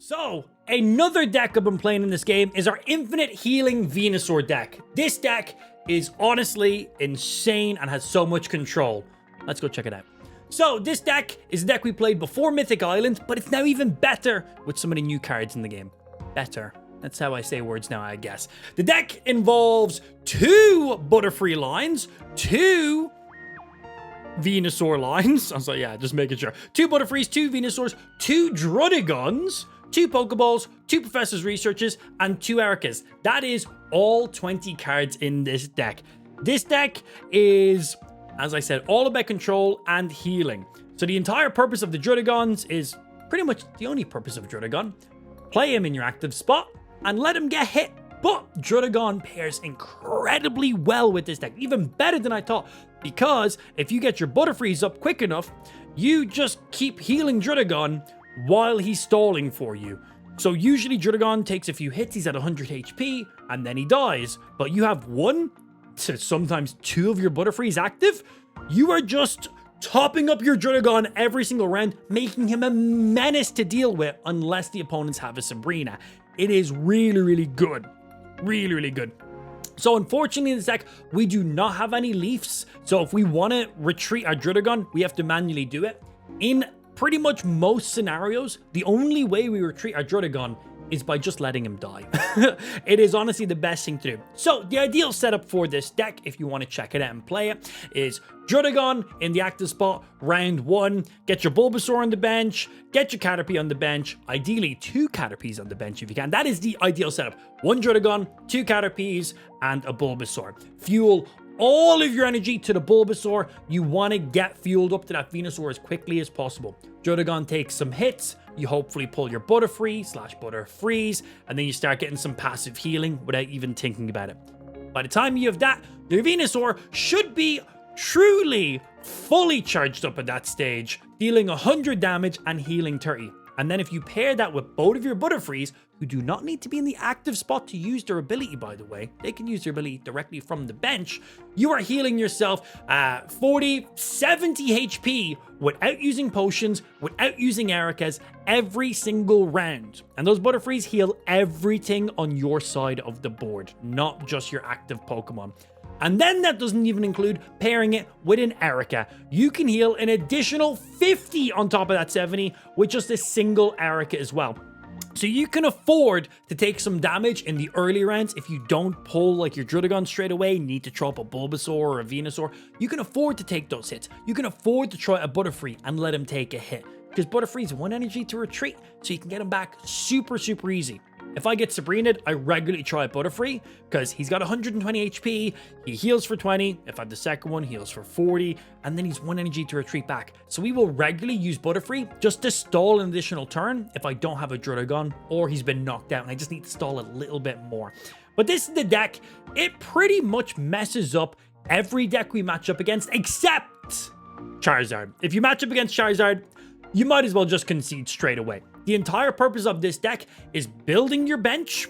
So, another deck I've been playing in this game is our Infinite Healing Venusaur deck. This deck is honestly insane and has so much control. Let's go check it out. So, this deck is a deck we played before Mythic Island, but it's now even better with some of the new cards in the game. Better. That's how I say words now, I guess. The deck involves 2 Butterfree lines, 2 Venusaur lines. I was like, yeah, just making sure. 2 Butterfrees, 2 Venusaurs, 2 Druddigons, 2 Pokeballs, 2 Professor's Researches, and 2 Ericas. That is all 20 cards in this deck. This deck is, as I said, all about control and healing. So the entire purpose of the Druddigons is pretty much the only purpose of Druddigon. Play him in your active spot and let him get hit. But Druddigon pairs incredibly well with this deck, even better than I thought, because if you get your Butterfrees up quick enough, you just keep healing Druddigon while he's stalling for you. So usually Druddigon takes a few hits, he's at 100 HP, and then he dies. But you have 1 to sometimes 2 of your Butterfrees active, you are just topping up your Druddigon every single round, making him a menace to deal with unless the opponents have a Sabrina. It is really, really good. Really, really good. So unfortunately in this deck, we do not have any Leafs. So if we want to retreat our Druddigon, we have to manually do it. In pretty much most scenarios, the only way we retreat our Druddigon is by just letting him die. It is honestly the best thing to do. So the ideal setup for this deck, if you want to check it out and play it, is Druddigon in the active spot, round 1, get your Bulbasaur on the bench, get your Caterpie on the bench, ideally 2 Caterpies on the bench if you can. That is the ideal setup. 1 Druddigon, 2 Caterpies, and a Bulbasaur. Fuel all of your energy to the Bulbasaur. You want to get fueled up to that Venusaur as quickly as possible. Druddigon takes some hits, you hopefully pull your Butterfree/Butterfreeze, and then you start getting some passive healing without even thinking about it. By the time you have that, your Venusaur should be truly fully charged up at that stage, dealing 100 damage and healing 30. And then if you pair that with both of your Butterfrees, who do not need to be in the active spot to use their ability, by the way, they can use their ability directly from the bench, you are healing yourself 40, 70 HP without using potions, without using Ericas, every single round. And those Butterfrees heal everything on your side of the board, not just your active Pokemon. And then that doesn't even include pairing it with an Erica. You can heal an additional 50 on top of that 70 with just a single Erica as well. So you can afford to take some damage in the early rounds if you don't pull like your Druddigon straight away, need to throw up a Bulbasaur or a Venusaur. You can afford to take those hits. You can afford to try a Butterfree and let him take a hit, because Butterfree's 1 energy to retreat, so you can get him back super, super easy. If I get Sabrina'd, I regularly try Butterfree because he's got 120 HP, he heals for 20, if I have the second one, he heals for 40, and then he's 1 energy to retreat back. So we will regularly use Butterfree just to stall an additional turn if I don't have a Druddigon or he's been knocked out and I just need to stall a little bit more. But this is the deck. It pretty much messes up every deck we match up against except Charizard. If you match up against Charizard, you might as well just concede straight away. The entire purpose of this deck is building your bench,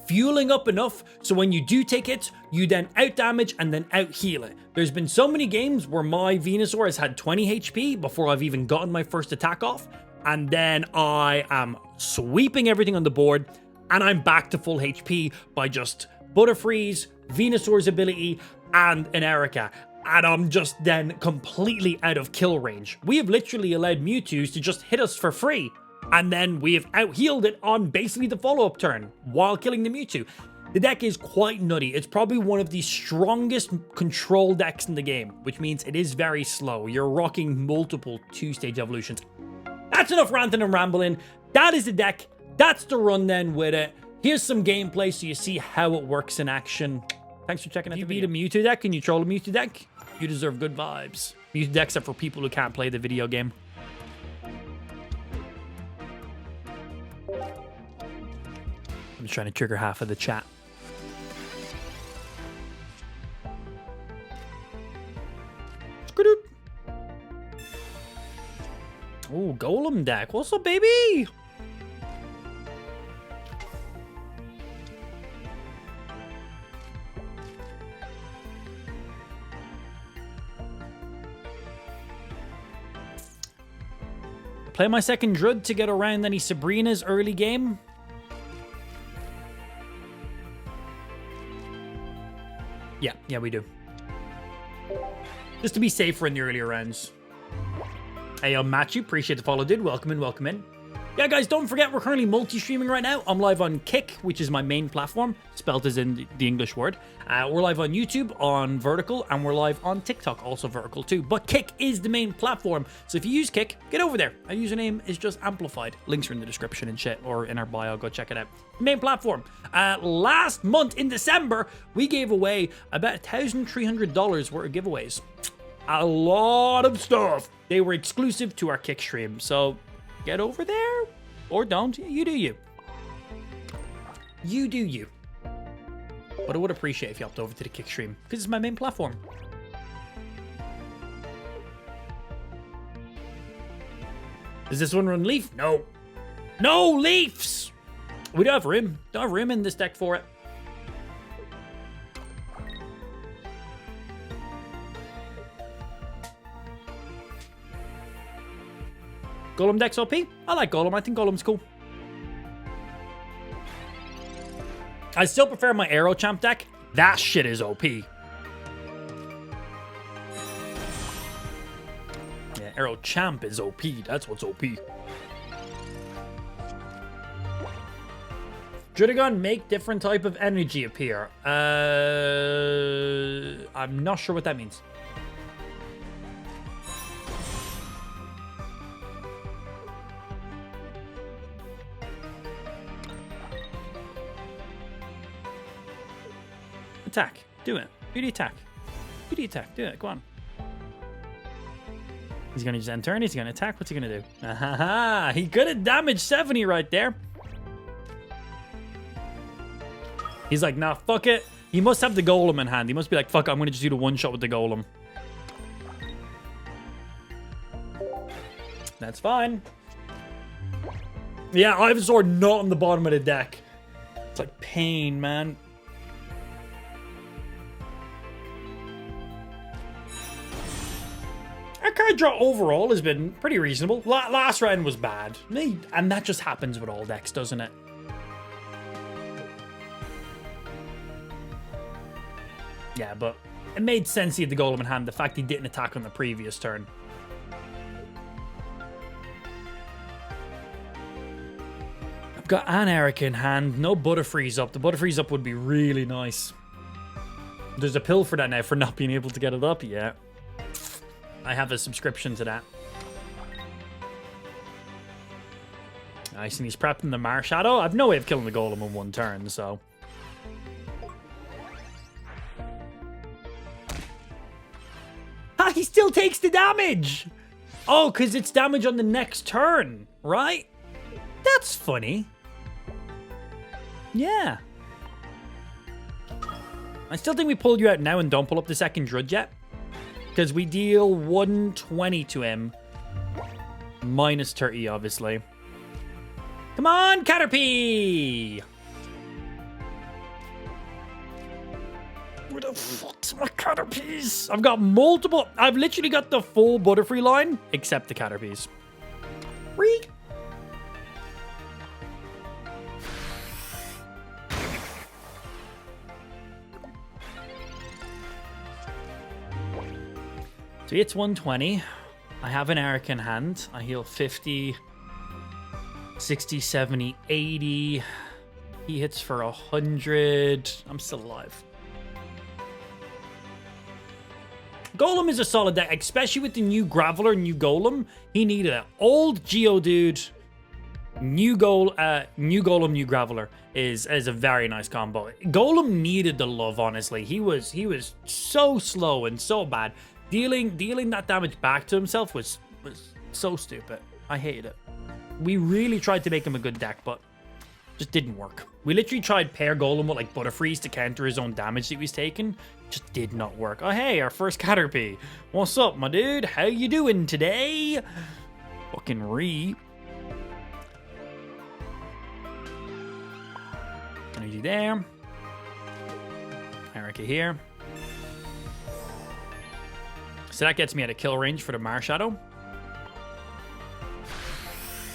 fueling up enough so when you do take hits, you then out damage and then out heal it. There's been so many games where my Venusaur has had 20 HP before I've even gotten my first attack off, and then I am sweeping everything on the board and I'm back to full HP by just Butterfree's, Venusaur's ability, and an Erica. And I'm just then completely out of kill range. We have literally allowed Mewtwo's to just hit us for free. And then we have out-healed it on basically the follow-up turn while killing the Mewtwo. The deck is quite nutty. It's probably one of the strongest control decks in the game, which means it is very slow. You're rocking multiple 2-stage evolutions. That's enough ranting and rambling. That is the deck. That's the run then with it. Here's some gameplay so you see how it works in action. Thanks for checking out the video. If you beat a Mewtwo deck and you troll a Mewtwo deck, you deserve good vibes. Mewtwo decks are for people who can't play the video game. I'm just trying to trigger half of the chat. Oh, Golem deck. What's up, baby? play my second Druid to get around any Sabrina's early game? Yeah, we do. Just to be safer in the earlier rounds. Hey, I'm Matthew. Appreciate the follow, dude. Welcome in, welcome in. Yeah, guys, don't forget we're currently multi-streaming right now. I'm live on Kick, which is my main platform, spelt as in the English word. We're live on YouTube, on Vertical, and we're live on TikTok, also Vertical too. But Kick is the main platform, so if you use Kick, get over there. Our username is just Amplified. Links are in the description and shit, or in our bio. Go check it out. Main platform. Last month in December, we gave away about $1,300 worth of giveaways. A lot of stuff. They were exclusive to our Kick stream, so get over there, or don't. You do you. You do you. But I would appreciate if you hopped over to the Kick stream, because it's my main platform. Does this one run Leaf? No. No Leafs! We don't have room. Don't have room in this deck for it. Golem deck's OP? I like Golem. I think Golem's cool. I still prefer my Aero Champ deck. That shit is OP. Yeah, Aero Champ is OP. That's what's OP. Drudagon make different type of energy appear. I'm not sure what that means. Attack. Do it. Do the attack. Do the attack. Do it. Go on. He's going to just end turn. He's going to attack. What's he going to do? Ahaha. He could have damaged 70 right there. He's like, nah, fuck it. He must have the Golem in hand. He must be like, fuck it, I'm going to just do the one shot with the Golem. That's fine. Yeah, Ivysaur not on the bottom of the deck. It's like pain, man. Our card draw overall has been pretty reasonable. Last round was bad. And that just happens with all decks, doesn't it? Yeah, but it made sense he had the Golem in hand. The fact he didn't attack on the previous turn. I've got an Eric in hand. No Butterfreeze up. The Butterfreeze up would be really nice. There's a pill for that now for not being able to get it up yet. I have a subscription to that. Nice, and he's prepping the Marshadow. I've no way of killing the Golem in one turn, so... Ah, he still takes the damage! Oh, because it's damage on the next turn, right? That's funny. Yeah. I still think we pulled you out now and don't pull up the second Druid yet. Because we deal 120 to him. Minus 30, obviously. Come on, Caterpie! Where the fuck's my Caterpies? I've got multiple. I've literally got the full Butterfree line, except the Caterpies. Reek. So it's 120. I have an Eric in hand. I heal 50, 60, 70, 80. He hits for 100. I'm still alive. Golem is a solid deck, especially with the new Graveler, new Golem. He needed it. Old Geodude, new Golem, new Graveler is a very nice combo. Golem needed the love, honestly. He was so slow and so bad. Dealing that damage back to himself was so stupid. I hated it. We really tried to make him a good deck, but just didn't work. We literally tried pair Golem with like Butterfreeze to counter his own damage that he was taking. Just did not work. Oh, hey, our first Caterpie. What's up, my dude? How you doing today? Fucking Energy there. Erica here. So that gets me at a kill range for the Marshadow.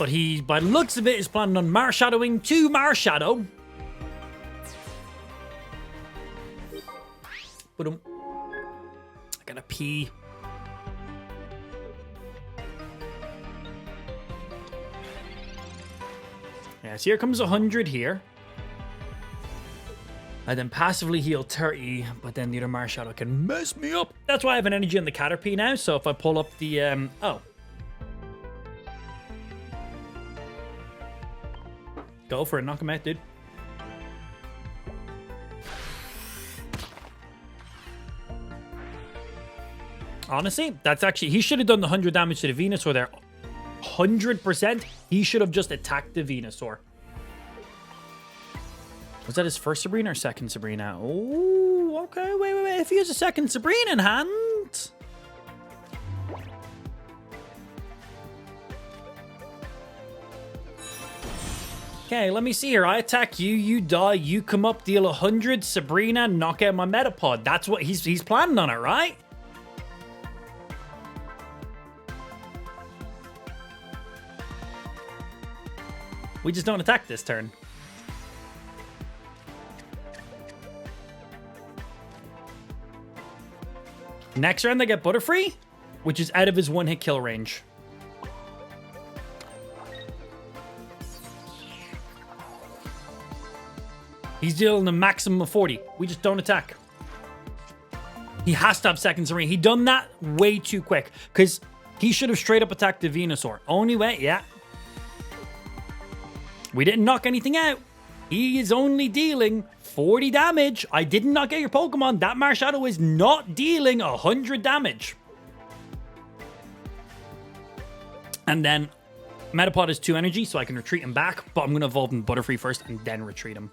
But he, by the looks of it, is planning on Marshadowing to Marshadow. But I gotta pee. Yeah, so here comes 100 here. I then passively heal 30, but then the other Marshadow can mess me up. That's why I have an energy on the Caterpie now, so if I pull up the, oh. Go for it, knock him out, dude. Honestly, that's actually, he should have done the 100 damage to the Venusaur there. 100%, he should have just attacked the Venusaur. Was that his first Sabrina or second Sabrina? Oh, okay, wait. If he has a second Sabrina in hand... Okay, let me see here. I attack you, you die, you come up, deal 100, Sabrina, knock out my Metapod. That's what he's planning on it, right? We just don't attack this turn. Next round, they get Butterfree, which is out of his one-hit kill range. He's dealing a maximum of 40. We just don't attack. He has to have second Serene. He done that way too quick, because he should have straight up attacked the Venusaur. Only way, yeah. We didn't knock anything out. He is only dealing 40 damage. I didn't knock out your Pokemon. That Marshadow is not dealing 100 damage. And then Metapod is 2 energy, so I can retreat him back. But I'm going to evolve in Butterfree first and then retreat him.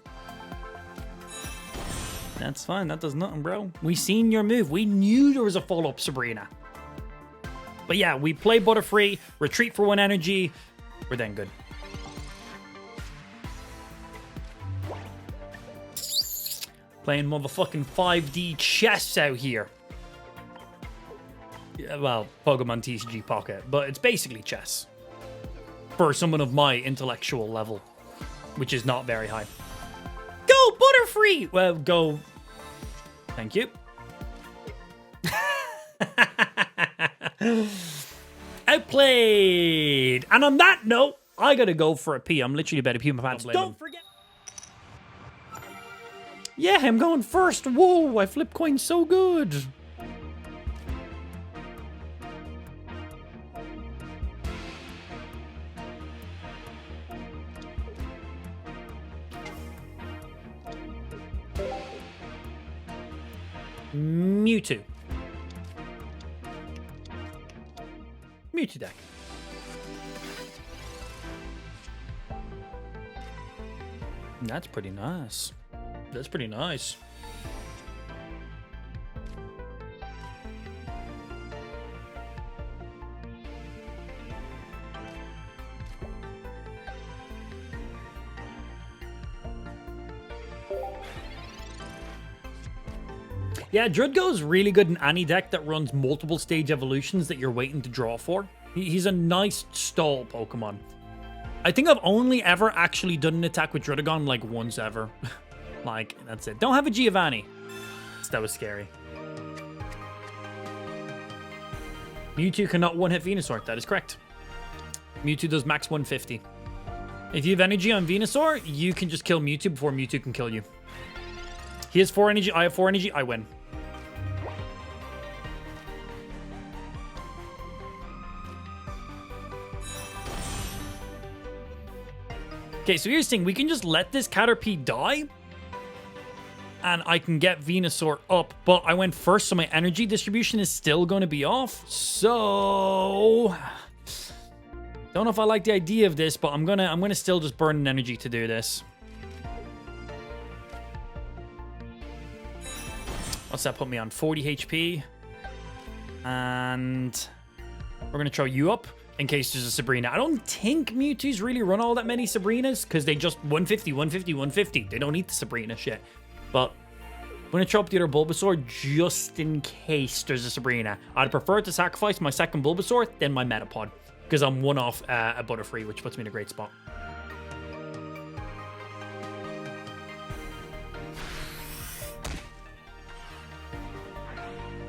That's fine. That does nothing, bro. We seen your move. We knew there was a follow-up Sabrina. But yeah, we play Butterfree, retreat for 1 energy. We're then good. Playing motherfucking 5D chess out here. Yeah, well, Pokemon TCG Pocket, but it's basically chess. For someone of my intellectual level, which is not very high. Go, Butterfree! Well, go. Thank you. Outplayed! And on that note, I gotta go for a pee. I'm literally about to pee my pants. Don't forget. Yeah, I'm going first. Whoa, I flip coins so good. Mewtwo. Mewtwo deck. That's pretty nice. That's pretty nice. Yeah, Drudgo's really good in any deck that runs multiple stage evolutions that you're waiting to draw for. He's a nice stall Pokemon. I think I've only ever actually done an attack with Druddigon like once ever. Like, that's it. Don't have a Giovanni. That was scary. Mewtwo cannot one-hit Venusaur. That is correct. Mewtwo does max 150. If you have energy on Venusaur, you can just kill Mewtwo before Mewtwo can kill you. He has 4 energy. I have 4 energy. I win. Okay, so here's the thing. We can just let this Caterpie die. And I can get Venusaur up, but I went first, so my energy distribution is still going to be off. So, don't know if I like the idea of this, but I'm gonna still just burn an energy to do this. What's that put me on? 40 HP, and we're gonna throw you up in case there's a Sabrina. I don't think Mewtwo's really run all that many Sabrinas because they just 150, 150, 150. They don't need the Sabrina shit. But I'm going to throw up the other Bulbasaur just in case there's a Sabrina. I'd prefer to sacrifice my second Bulbasaur than my Metapod. because I'm one off a Butterfree, which puts me in a great spot.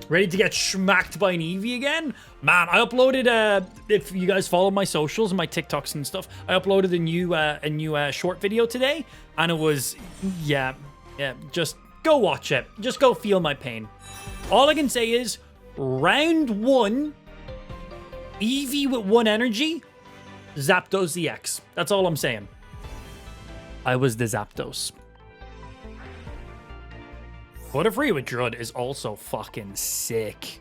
Ready to get smacked by an Eevee again? Man, I uploaded, if you guys follow my socials and my TikToks and stuff, I uploaded a new short video today, and it was, yeah, just go watch it. Just go feel my pain. All I can say is, round 1, Eevee with 1 energy, Zapdos EX. That's all I'm saying. I was the Zapdos. Butterfree with Drud is also fucking sick.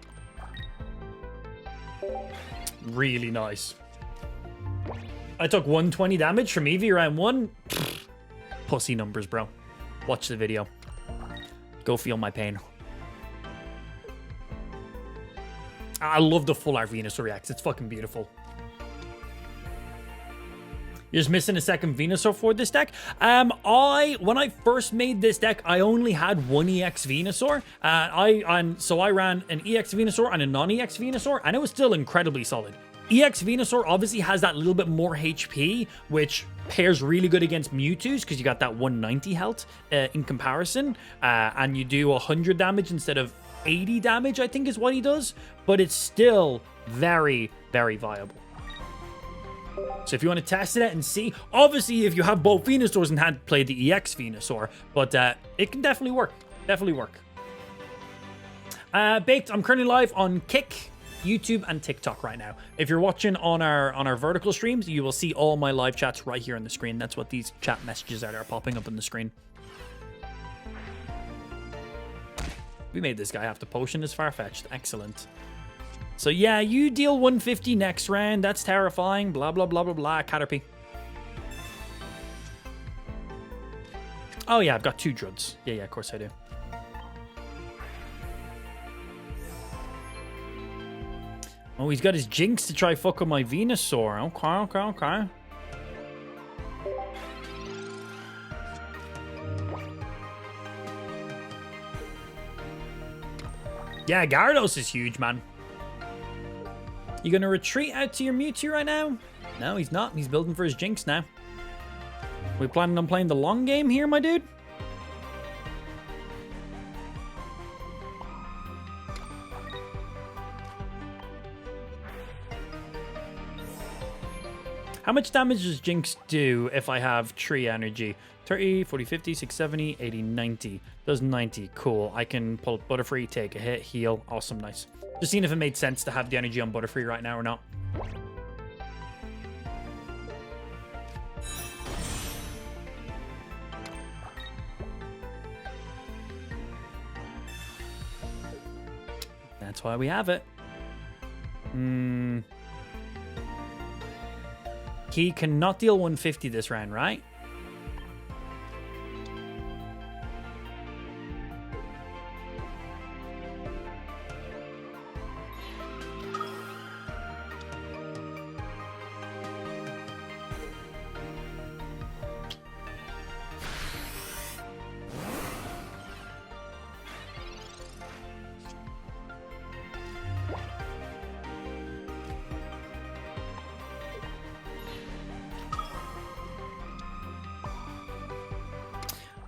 Really nice. I took 120 damage from Eevee round 1. Pussy numbers, bro. Watch the video. Go feel my pain. I love the full art Venusaur EX. It's fucking beautiful. You're just missing a second Venusaur for this deck. When I first made this deck, I only had 1 EX Venusaur. So I ran an EX Venusaur and a non-EX Venusaur, and it was still incredibly solid. EX Venusaur obviously has that little bit more HP, which pairs really good against Mewtwo's because you got that 190 health in comparison, and you do 100 damage instead of 80 damage, I think is what he does, but it's still very, very viable. So if you want to test it out and see, obviously if you have both Venusaurs and had played the EX Venusaur, but it can definitely work. Definitely work. Baked, I'm currently live on Kick, YouTube, and TikTok right now. If you're watching on our vertical streams, you will see all my live chats right here on the screen. That's what these chat messages are that are popping up on the screen. We made this guy have to potion is far-fetched. Excellent. So yeah, you deal 150 next round. That's terrifying. Blah, blah, blah, blah, blah. Caterpie. Oh yeah, I've got 2 Druds. Yeah, of course I do. Oh, he's got his Jinx to try fuck with my Venusaur. Okay. Yeah, Gyarados is huge, man. You gonna retreat out to your Mewtwo right now? No, he's not. He's building for his Jinx now. We planning on playing the long game here, my dude? How much damage does Jinx do if I have Tree Energy? 30, 40, 50, 60, 70, 80, 90. Does 90. Cool. I can pull Butterfree, take a hit, heal. Awesome, nice. Just seeing if it made sense to have the energy on Butterfree right now or not. That's why we have it. He cannot deal 150 this round, right?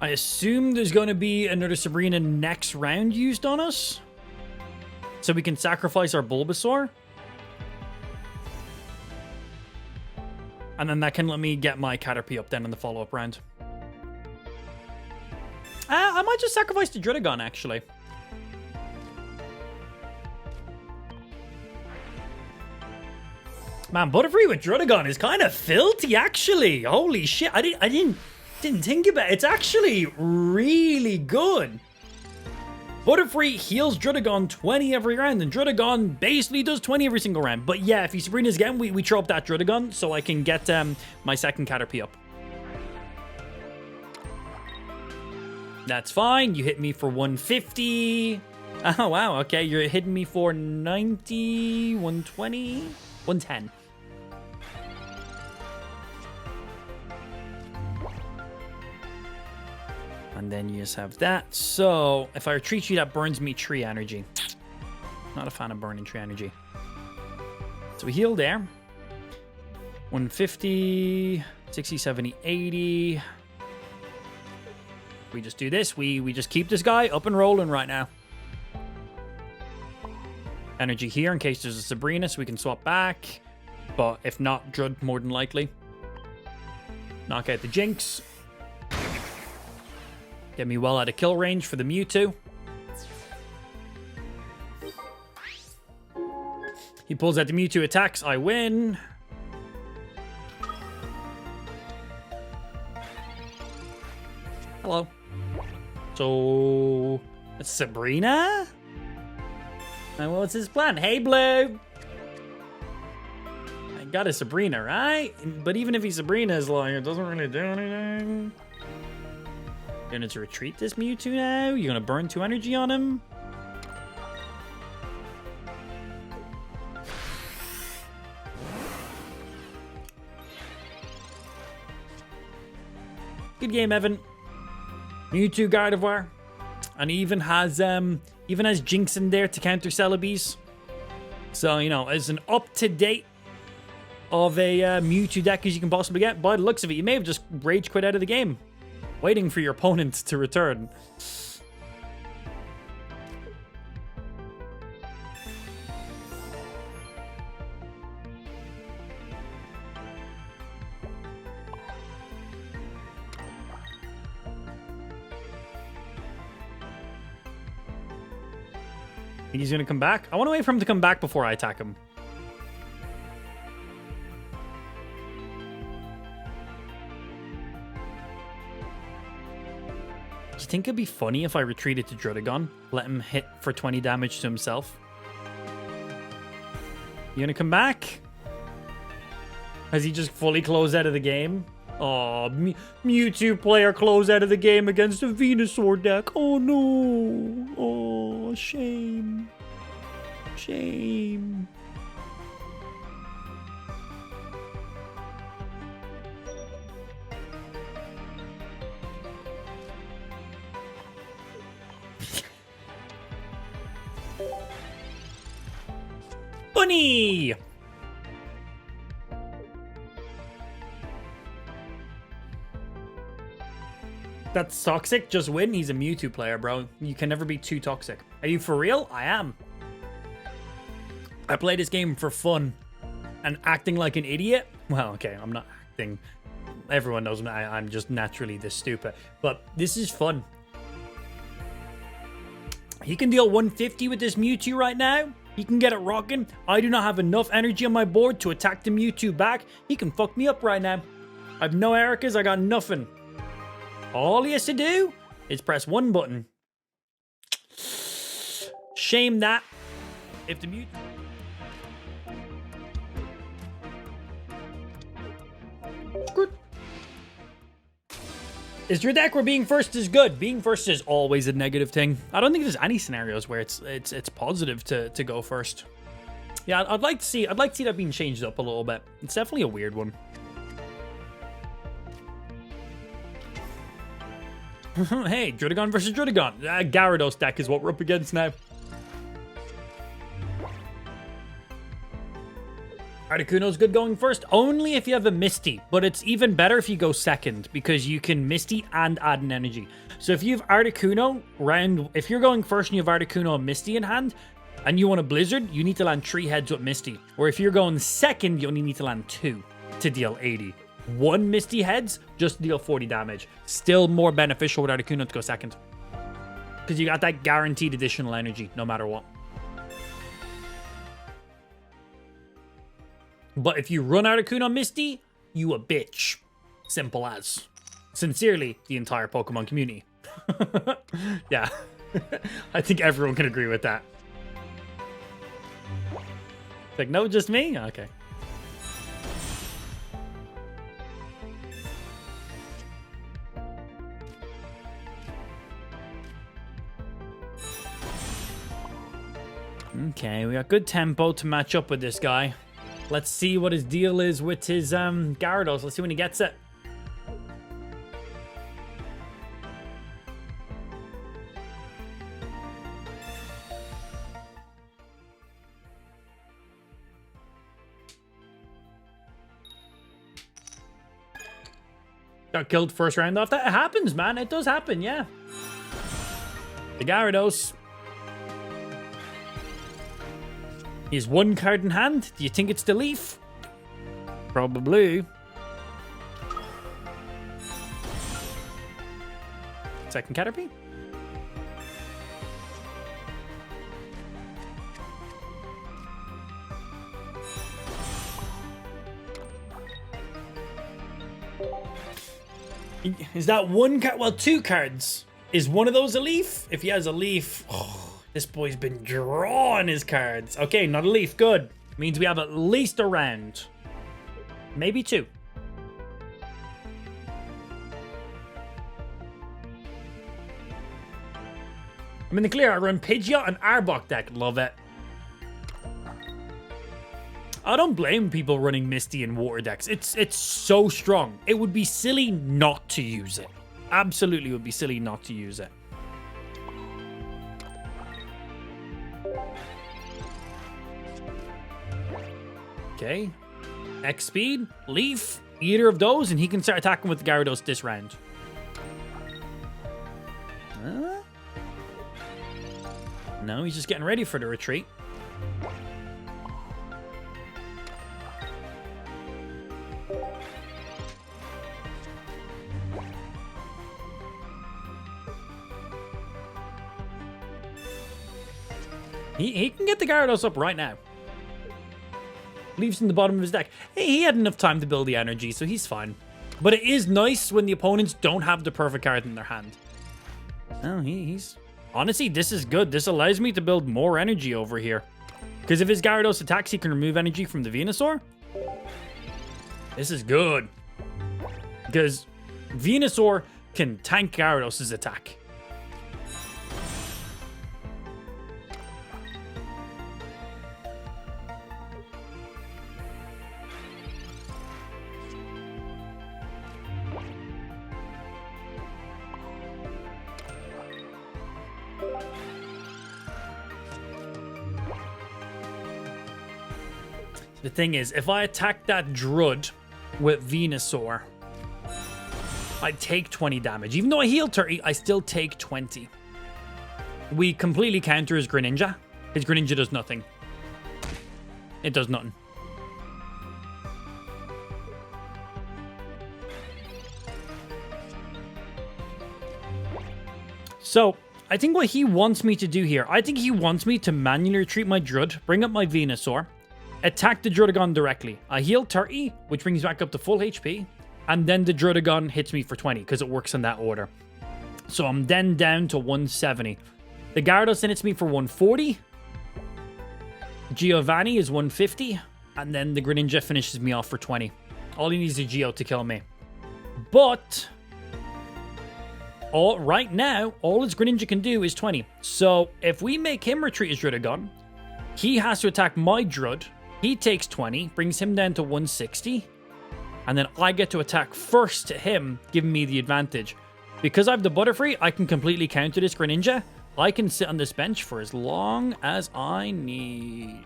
I assume there's going to be another Sabrina next round used on us. So we can sacrifice our Bulbasaur. And then that can let me get my Caterpie up then in the follow-up round. I might just sacrifice the Druddigon, actually. Man, Butterfree with Druddigon is kind of filthy, actually. Holy shit, I didn't think about it. It's actually really good. Butterfree heals Druddigon 20 every round, and Druddigon basically does 20 every single round. But yeah, if he Sabrina's again, we throw up that Druddigon so I can get my second Caterpie up. That's fine. You hit me for 150. Oh, wow. Okay, you're hitting me for 90, 120, 110. And then you just have that. So if I retreat you, that burns me tree energy. Not a fan of burning tree energy. So we heal there. 150, 60, 70, 80. We just do this. We just keep this guy up and rolling right now. Energy here in case there's a Sabrina, so we can swap back. But if not, Drud more than likely. Knock out the Jinx. Get me well out of kill range for the Mewtwo. He pulls out the Mewtwo attacks. I win. Hello. So, it's Sabrina? And what's his plan? Hey, Blue! I got a Sabrina, right? But even if he's Sabrina, it's like, it doesn't really do anything. You're gonna retreat this Mewtwo now? You're gonna burn 2 energy on him? Good game, Evan. Mewtwo Gardevoir. And he even has Jinx in there to counter Celebes. So, you know, as an up-to-date of a Mewtwo deck as you can possibly get. By the looks of it, you may have just rage quit out of the game, waiting for your opponent to return. Think he's gonna come back? I want to wait for him to come back before I attack him. Do you think it'd be funny if I retreated to Druddigon? Let him hit for 20 damage to himself? You gonna come back? Has he just fully closed out of the game? Oh, Mewtwo player closed out of the game against a Venusaur deck. Oh no. Oh, shame. Shame. Bunny! That's toxic. Just win. He's a Mewtwo player, bro. You can never be too toxic. Are you for real? I am. I play this game for fun. And acting like an idiot? Well, okay, I'm not acting. Everyone knows me. I'm just naturally this stupid. But this is fun. He can deal 150 with this Mewtwo right now. He can get it rocking. I do not have enough energy on my board to attack the Mewtwo back. He can fuck me up right now. I have no Ericas. I got nothing. All he has to do is press one button. Shame that. If the Mewtwo... Is your deck where being first is good? Being first is always a negative thing. I don't think there's any scenarios where it's positive to go first. Yeah, I'd like to see that being changed up a little bit. It's definitely a weird one. Hey, Druddigon versus Druddigon. Gyarados deck is what we're up against now. Articuno's good going first, only if you have a Misty, but it's even better if you go second, because you can Misty and add an energy. So if you have Articuno, if you're going first and you have Articuno and Misty in hand, and you want a Blizzard, you need to land 3 heads with Misty. Or if you're going second, you only need to land 2 to deal 80. 1 Misty heads, just deal 40 damage. Still more beneficial with Articuno to go second. Because you got that guaranteed additional energy, no matter what. But if you run Articuno Misty, you a bitch. Simple as. Sincerely, the entire Pokemon community. Yeah. I think everyone can agree with that. Like, no, just me? Okay. Okay, we got good tempo to match up with this guy. Let's see what his deal is with his Gyarados. Let's see when he gets it. Got killed first round off. That happens, man. It does happen, yeah. The Gyarados. He has one card in hand. Do you think it's the Leaf? Probably. Second Caterpie. Is that one card? Well, two cards. Is one of those a Leaf? If he has a Leaf, oh, this boy's been drawing his cards. Okay, not a Leaf. Good. Means we have at least a round. Maybe two. I'm in the clear. I run Pidgeot and Arbok deck. Love it. I don't blame people running Misty and Water decks. It's so strong. It would be silly not to use it. Absolutely would be silly not to use it. Okay. X speed, Leaf, either of those, and he can start attacking with the Gyarados this round. No, he's just getting ready for the retreat. He can get the Gyarados up right now. Leaves in the bottom of his deck. Hey, he had enough time to build the energy, so he's fine. But it is nice when the opponents don't have the perfect card in their hand. Oh, he's... Honestly, this is good. This allows me to build more energy over here. Because if his Gyarados attacks, he can remove energy from the Venusaur. This is good. Because Venusaur can tank Gyarados' attack. The thing is, if I attack that Drud with Venusaur, I take 20 damage. Even though I heal 30, I still take 20. We completely counter his Greninja. His Greninja does nothing. It does nothing. So, I think what he wants me to do here, I think he wants me to manually retreat my Drud, bring up my Venusaur, attack the Druddigon directly. I heal 30, which brings back up to full HP, and then the Druddigon hits me for 20, because it works in that order. So I'm then down to 170. The Gyarados then hits me for 140. Giovanni is 150, and then the Greninja finishes me off for 20. All he needs is a Geo to kill me. But... right now, all his Greninja can do is 20. So if we make him retreat his Druddigon, he has to attack my Drud. He takes 20, brings him down to 160. And then I get to attack first to him, giving me the advantage. Because I have the Butterfree, I can completely counter this Greninja. I can sit on this bench for as long as I need.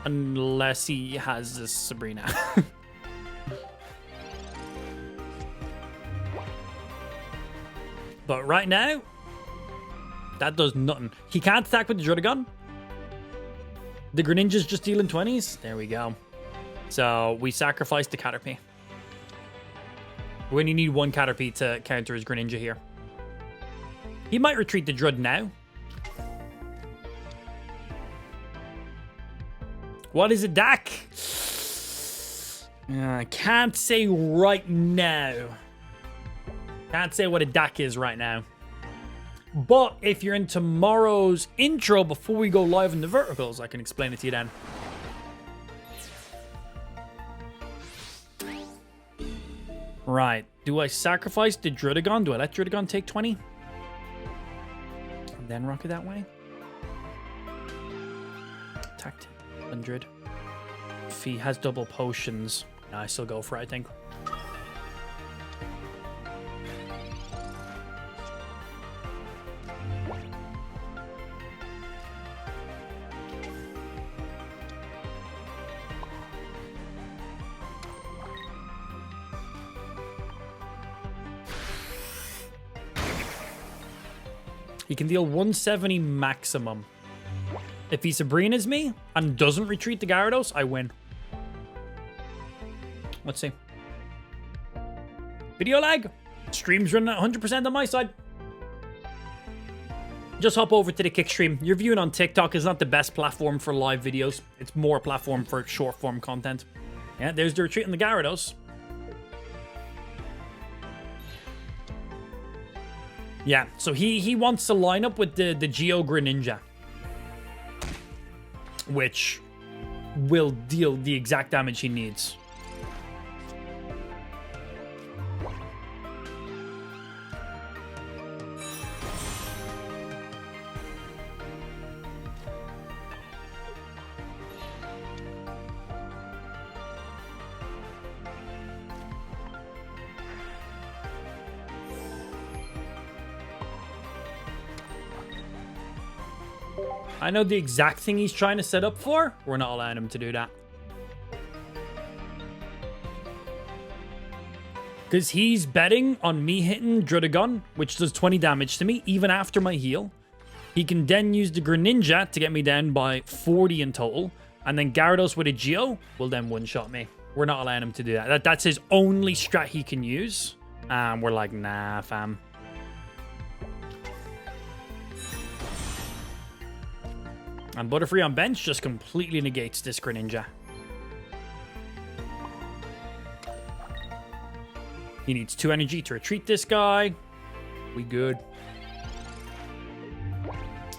Unless he has this Sabrina. But right now, that does nothing. He can't attack with the Druddigon. The Greninja's just dealing 20s. There we go. So we sacrificed the Caterpie. We only need one Caterpie to counter his Greninja here. He might retreat the Drud now. What is a DAC? I can't say right now. Can't say what a DAC is right now. But if you're in tomorrow's intro before we go live in the verticals, I can explain it to you then. Right. Do I sacrifice the Druddigon? Do I let Druddigon take 20? And then rock it that way? Attack 100. If he has double potions, no, I still go for it, I think. He can deal 170 maximum. If he Sabrina's me and doesn't retreat the Gyarados, I win. Let's see. Video lag. Stream's running at 100% on my side. Just hop over to the Kick stream. Your viewing on TikTok is not the best platform for live videos. It's more a platform for short form content. Yeah, there's the retreat on the Gyarados. Yeah, so he wants to line up with the Geo Greninja, which will deal the exact damage he needs. I know the exact thing he's trying to set up for. We're not allowing him to do that. Because he's betting on me hitting Druddigon, which does 20 damage to me, even after my heal. He can then use the Greninja to get me down by 40 in total. And then Gyarados with a Geo will then one-shot me. We're not allowing him to do that. That's his only strat he can use. And we're like, nah, fam. And Butterfree on bench just completely negates this Greninja. He needs 2 energy to retreat this guy. We good.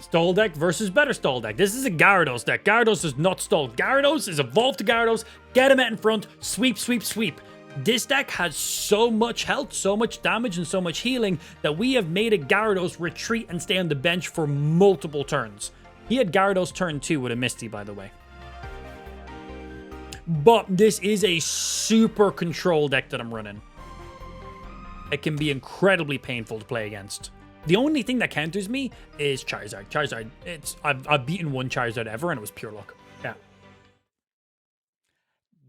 Stall deck versus better stall deck. This is a Gyarados deck. Gyarados is not stalled. Gyarados is evolved to Gyarados. Get him out in front. Sweep, sweep, sweep. This deck has so much health, so much damage, and so much healing that we have made a Gyarados retreat and stay on the bench for multiple turns. He had Gyarados turn 2 with a Misty, by the way. But this is a super control deck that I'm running. It can be incredibly painful to play against. The only thing that counters me is Charizard. Charizard, I've beaten one Charizard ever, and it was pure luck. Yeah.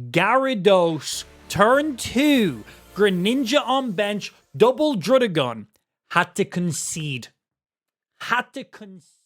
Gyarados, turn 2. Greninja on bench, double Druddigon. Had to concede. Had to concede.